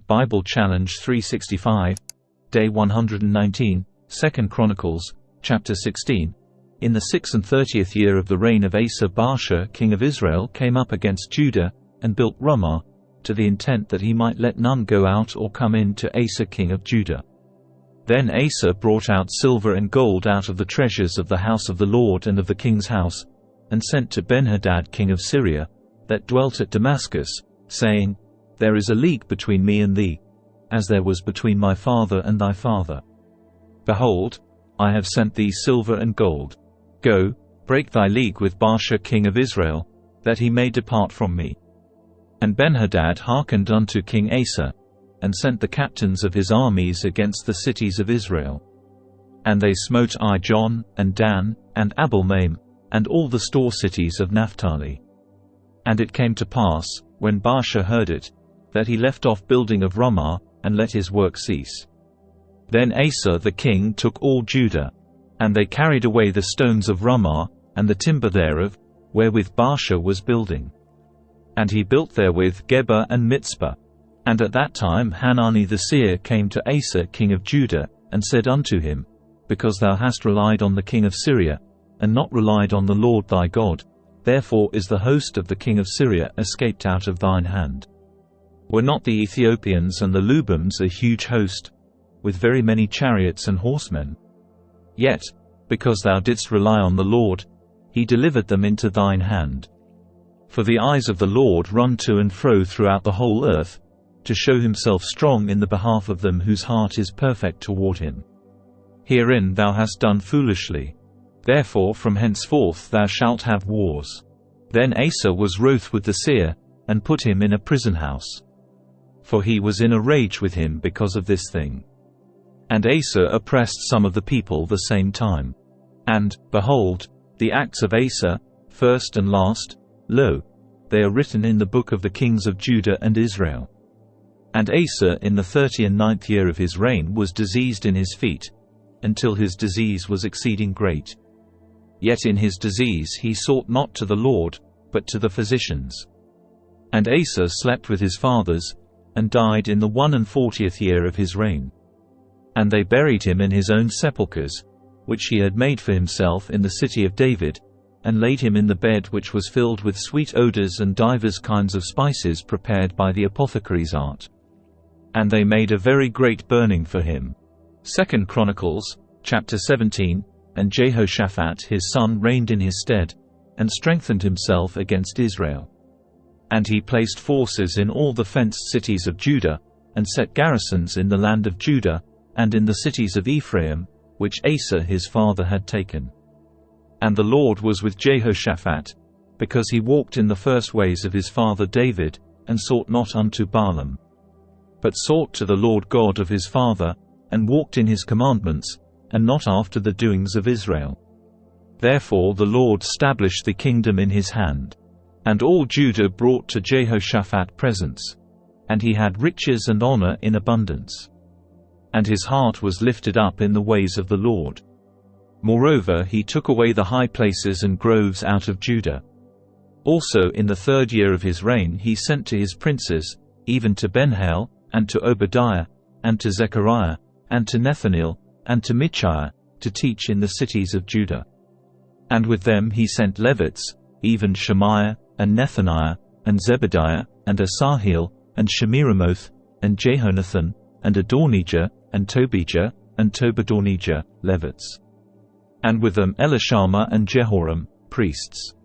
Bible Challenge 365. Day 119, 2 Chronicles, chapter 16. In the 36th year of the reign of Asa, Baasha king of Israel came up against Judah, and built Ramah, to the intent that he might let none go out or come in to Asa king of Judah. Then Asa brought out silver and gold out of the treasures of the house of the Lord and of the king's house, and sent to Benhadad king of Syria, that dwelt at Damascus, saying, There is a league between me and thee, as there was between my father and thy father. Behold, I have sent thee silver and gold. Go, break thy league with Baasha king of Israel, that he may depart from me. And Benhadad hearkened unto King Asa, and sent the captains of his armies against the cities of Israel. And they smote Ijon, and Dan, and Abel-maim, and all the store cities of Naphtali. And it came to pass, when Baasha heard it, that he left off building of Ramah, and let his work cease. Then Asa the king took all Judah, and they carried away the stones of Ramah, and the timber thereof, wherewith Baasha was building. And he built therewith Geba and Mitzpah. And at that time Hanani the seer came to Asa king of Judah, and said unto him, Because thou hast relied on the king of Syria, and not relied on the Lord thy God, therefore is the host of the king of Syria escaped out of thine hand. Were not the Ethiopians and the Lubims a huge host, with very many chariots and horsemen? Yet, because thou didst rely on the Lord, he delivered them into thine hand. For the eyes of the Lord run to and fro throughout the whole earth, to show himself strong in the behalf of them whose heart is perfect toward him. Herein thou hast done foolishly. Therefore from henceforth thou shalt have wars. Then Asa was wroth with the seer, and put him in a prison house. For he was in a rage with him because of this thing. And Asa oppressed some of the people the same time. And, behold, the acts of Asa, first and last, lo, they are written in the book of the kings of Judah and Israel. And Asa in the 39th year of his reign was diseased in his feet, until his disease was exceeding great. Yet in his disease he sought not to the Lord, but to the physicians. And Asa slept with his fathers, and died in the 41st year of his reign. And they buried him in his own sepulchres, which he had made for himself in the city of David, and laid him in the bed which was filled with sweet odors and divers kinds of spices prepared by the apothecary's art. And they made a very great burning for him. 2 Chronicles, chapter 17. And Jehoshaphat his son reigned in his stead, and strengthened himself against Israel. And he placed forces in all the fenced cities of Judah, and set garrisons in the land of Judah, and in the cities of Ephraim, which Asa his father had taken. And the Lord was with Jehoshaphat, because he walked in the first ways of his father David, and sought not unto Baalim, but sought to the Lord God of his father, and walked in his commandments, and not after the doings of Israel. Therefore the Lord stablished the kingdom in his hand. And all Judah brought to Jehoshaphat presents. And he had riches and honor in abundance. And his heart was lifted up in the ways of the Lord. Moreover he took away the high places and groves out of Judah. Also in the 3rd year of his reign he sent to his princes, even to Benhail, and to Obadiah, and to Zechariah, and to Nethaneel, and to Michaiah, to teach in the cities of Judah. And with them he sent Levites, even Shemaiah, and Nethaniah, and Zebediah, and Asahel, and Shemiramoth, and Jehonathan, and Adonijah, and Tobijah, and Tobadonijah, Levites. And with them Elishama and Jehoram, priests.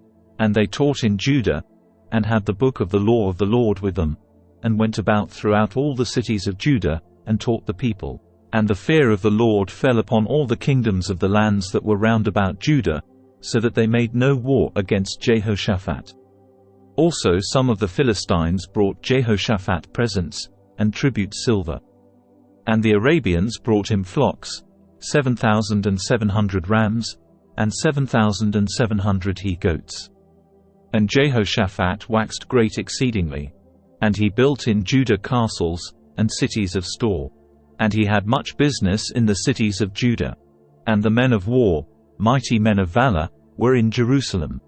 And they taught in Judah, and had the book of the law of the Lord with them, and went about throughout all the cities of Judah, and taught the people. And the fear of the Lord fell upon all the kingdoms of the lands that were round about Judah, so that they made no war against Jehoshaphat. Also some of the Philistines brought Jehoshaphat presents, and tribute silver. And the Arabians brought him flocks, 7,700 rams, and 7,700 he-goats. And Jehoshaphat waxed great exceedingly. And he built in Judah castles, and cities of store. And he had much business in the cities of Judah. And the men of war, mighty men of valor, were in Jerusalem.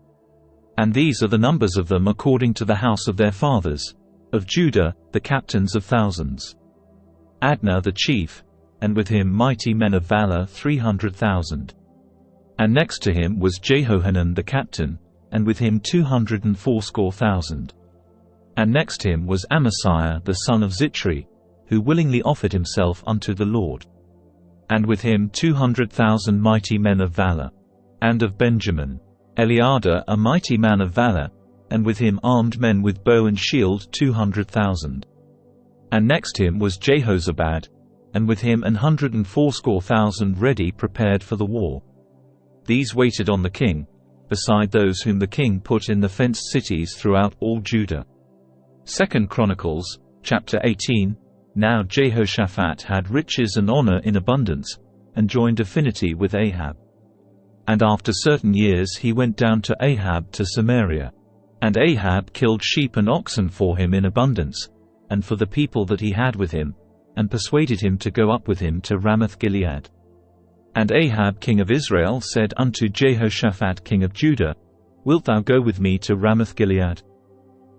And these are the numbers of them according to the house of their fathers, Of Judah, the captains of thousands. Adnah the chief, and with him mighty men of valor 300,000. And next to him was Jehohanan the captain, and with him 280,000. And next him was Amasiah the son of Zitri, who willingly offered himself unto the Lord. And with him 200,000 mighty men of valor. And of Benjamin, Eliada a mighty man of valor, and with him armed men with bow and shield 200,000. And next him was Jehozabad, and with him 180,000 ready prepared for the war. These waited on the king, beside those whom the king put in the fenced cities throughout all Judah. 2 Chronicles, chapter 18. Now Jehoshaphat had riches and honor in abundance, and joined affinity with Ahab. And after certain years he went down to Ahab to Samaria. And Ahab killed sheep and oxen for him in abundance, and for the people that he had with him, and persuaded him to go up with him to Ramoth-Gilead. And Ahab king of Israel said unto Jehoshaphat king of Judah, Wilt thou go with me to Ramoth-Gilead?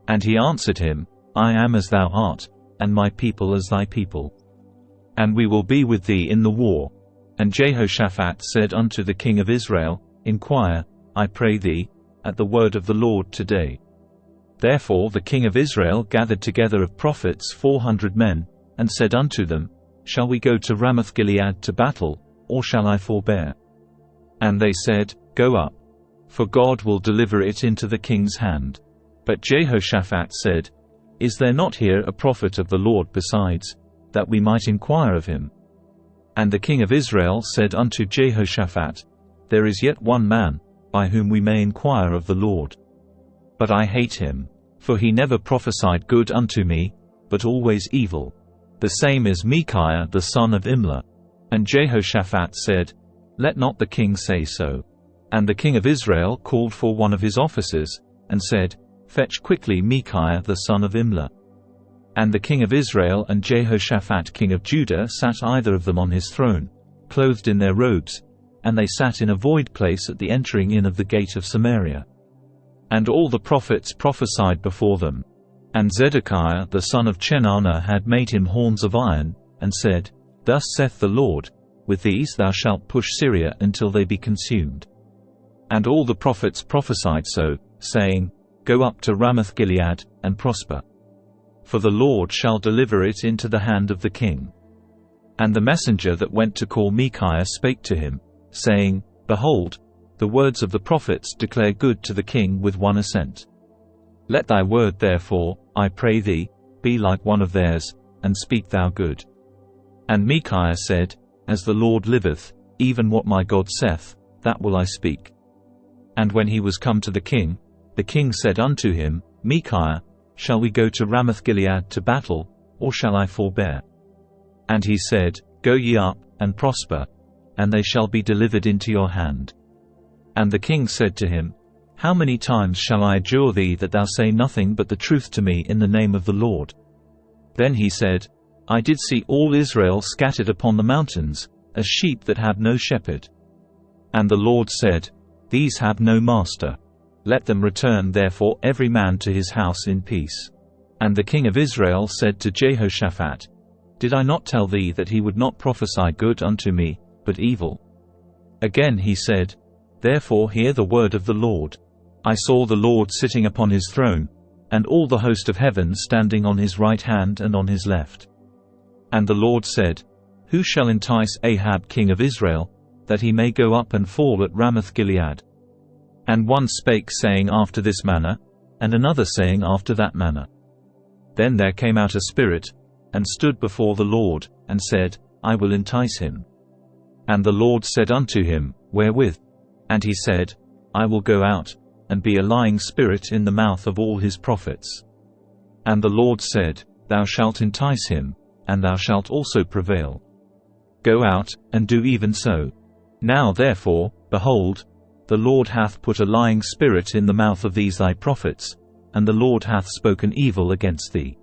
And he answered him, I am as thou art, and my people as thy people. And we will be with thee in the war. And Jehoshaphat said unto the king of Israel, Inquire, I pray thee, at the word of the Lord today. Therefore the king of Israel gathered together of prophets 400 men, and said unto them, Shall we go to Ramoth-Gilead to battle, or shall I forbear? And they said, Go up. For God will deliver it into the king's hand. But Jehoshaphat said, Is there not here a prophet of the Lord besides, that we might inquire of him? And the king of Israel said unto Jehoshaphat, There is yet one man, by whom we may inquire of the Lord. But I hate him, for he never prophesied good unto me, but always evil. The same is Micaiah the son of Imlah. And Jehoshaphat said, Let not the king say so. And the king of Israel called for one of his officers, and said, Fetch quickly Micaiah the son of Imlah. And the king of Israel and Jehoshaphat king of Judah sat either of them on his throne, clothed in their robes, and they sat in a void place at the entering in of the gate of Samaria. And all the prophets prophesied before them. And Zedekiah the son of Chenaanah had made him horns of iron, and said, Thus saith the Lord, With these thou shalt push Syria until they be consumed. And all the prophets prophesied so, saying, Go up to Ramoth-Gilead, and prosper. For the Lord shall deliver it into the hand of the king. And the messenger that went to call Micaiah spake to him, saying, Behold, the words of the prophets declare good to the king with one assent. Let thy word therefore, I pray thee, be like one of theirs, and speak thou good. And Micaiah said, As the Lord liveth, even what my God saith, that will I speak. And when he was come to the king said unto him, Micaiah, shall we go to Ramoth-Gilead to battle, or shall I forbear? And he said, Go ye up, and prosper, and they shall be delivered into your hand. And the king said to him, How many times shall I adjure thee that thou say nothing but the truth to me in the name of the Lord? Then he said, I did see all Israel scattered upon the mountains, as sheep that have no shepherd. And the Lord said, These have no master. Let them return therefore every man to his house in peace. And the king of Israel said to Jehoshaphat, Did I not tell thee that he would not prophesy good unto me, but evil? Again he said, Therefore hear the word of the Lord. I saw the Lord sitting upon his throne, and all the host of heaven standing on his right hand and on his left. And the Lord said, Who shall entice Ahab king of Israel, that he may go up and fall at Ramoth-Gilead? And one spake saying after this manner, and another saying after that manner. Then there came out a spirit, and stood before the Lord, and said, I will entice him. And the Lord said unto him, Wherewith? And he said, I will go out, and be a lying spirit in the mouth of all his prophets. And the Lord said, Thou shalt entice him, and thou shalt also prevail. Go out, and do even so. Now therefore, behold, the Lord hath put a lying spirit in the mouth of these thy prophets, and the Lord hath spoken evil against thee.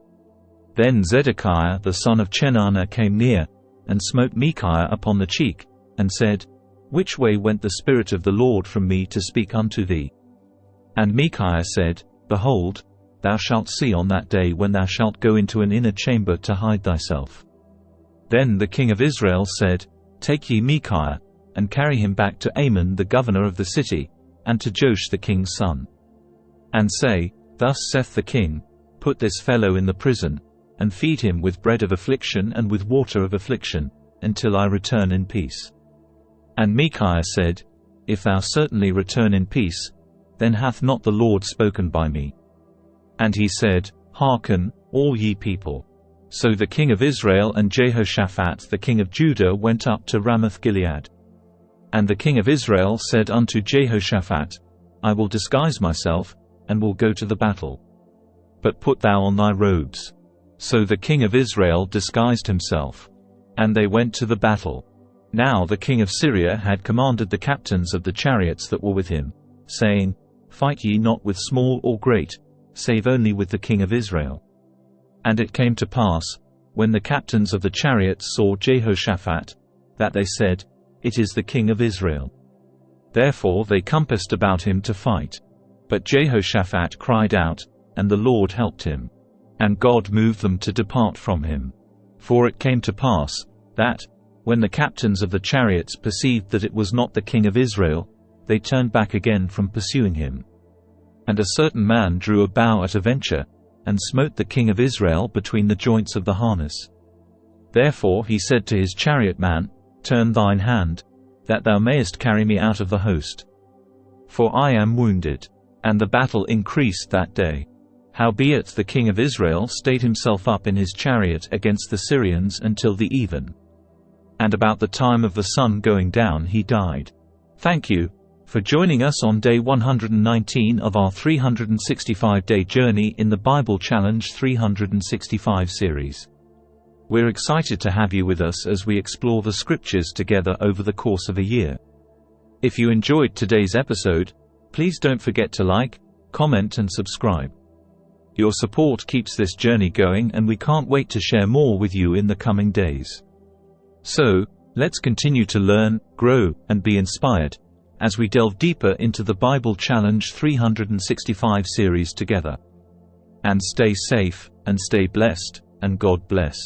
Then Zedekiah the son of Chenaanah came near, and smote Micaiah upon the cheek, and said, Which way went the Spirit of the Lord from me to speak unto thee? And Micaiah said, Behold, thou shalt see on that day when thou shalt go into an inner chamber to hide thyself. Then the king of Israel said, Take ye Micaiah, and carry him back to Amon the governor of the city, and to Joash the king's son. And say, Thus saith the king, Put this fellow in the prison, and feed him with bread of affliction and with water of affliction, until I return in peace. And Micaiah said, If thou certainly return in peace, then hath not the Lord spoken by me. And he said, Hearken, all ye people. So the king of Israel and Jehoshaphat the king of Judah went up to Ramoth-Gilead. And the king of Israel said unto Jehoshaphat, I will disguise myself, and will go to the battle. But put thou on thy robes. So the king of Israel disguised himself. And they went to the battle. Now the king of Syria had commanded the captains of the chariots that were with him, saying, Fight ye not with small or great, save only with the king of Israel. And it came to pass, when the captains of the chariots saw Jehoshaphat, that they said, It is the king of Israel. Therefore they compassed about him to fight. But Jehoshaphat cried out, and the Lord helped him. And God moved them to depart from him. For it came to pass, that, when the captains of the chariots perceived that it was not the king of Israel, they turned back again from pursuing him. And a certain man drew a bow at a venture, and smote the king of Israel between the joints of the harness. Therefore he said to his chariot man, Turn thine hand, that thou mayest carry me out of the host. For I am wounded. And the battle increased that day. Howbeit the king of Israel stayed himself up in his chariot against the Syrians until the even. And about the time of the sun going down he died. Thank you for joining us on day 119 of our 365-day journey in the Bible Challenge 365 series. We're excited to have you with us as we explore the scriptures together over the course of a year. If you enjoyed today's episode, please don't forget to like, comment and subscribe. Your support keeps this journey going, and we can't wait to share more with you in the coming days. So, let's continue to learn, grow, and be inspired as we delve deeper into the Bible Challenge 365 series together. And stay safe, and stay blessed, and God bless.